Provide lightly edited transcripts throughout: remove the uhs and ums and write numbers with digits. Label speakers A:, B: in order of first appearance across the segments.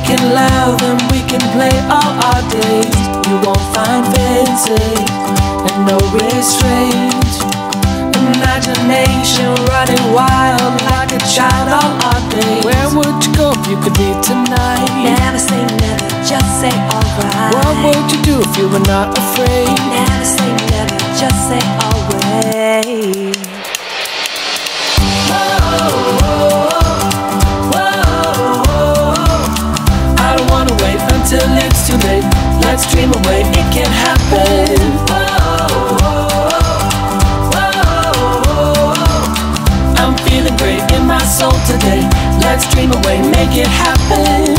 A: can laugh and we can play all our days. You won't find fences and no restraints. Imagination running wild like a child all our days. Where would you go if you could leave tonight?
B: Never say never, just say alright.
A: What would you do if you were not afraid?
B: Never say never, just say always.
A: I don't wanna wait until it's too late. Let's dream away, it can happen. I'm feeling great in my soul today. Let's dream away, make it happen.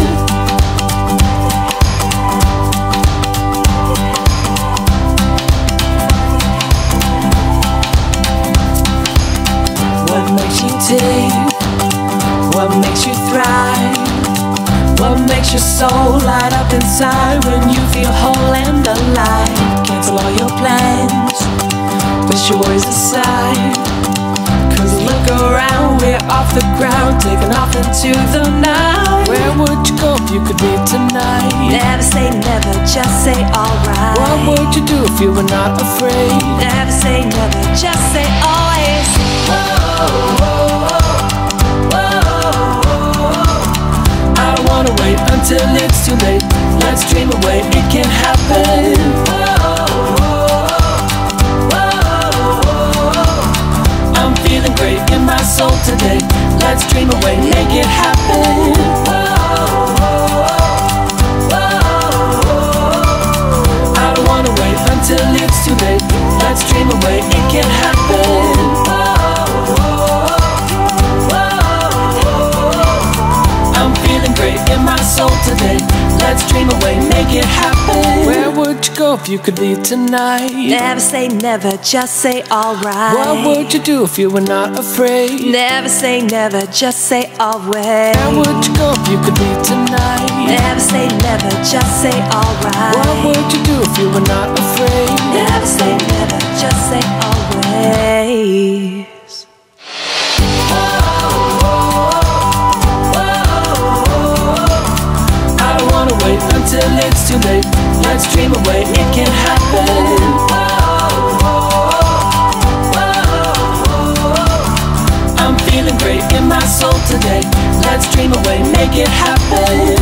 A: What makes you tick? What makes you thrive? What makes your soul light up inside when you feel whole and alive? Cancel all your plans, push your worries aside. Cause look around, we're off the ground, taking off into the night. Where would you go if you could leave tonight?
B: Never say never, just say alright.
A: What would you do if you were not afraid?
B: Never say never, just say always.
A: I don't wanna wait until it's too late. Let's dream away, it can happen. I'm feeling great in my soul today. Let's dream away, make it happen. I don't wanna wait until it's too late. Let's dream away, it can happen. I'm feeling great in my soul today. Let's dream away, make it happen. Where would you go if you could leave tonight?
B: Never say never, just say alright.
A: What would you do if you were not afraid?
B: Never say never, just say always.
A: Where would you go if you could leave tonight?
B: Never say never, just say alright.
A: What would you do if you were not afraid?
B: Never say never, just say always.
A: I don't wanna wait until it's too late. Let's dream away, it can happen. I'm feeling great in my soul today. Let's dream away, make it happen.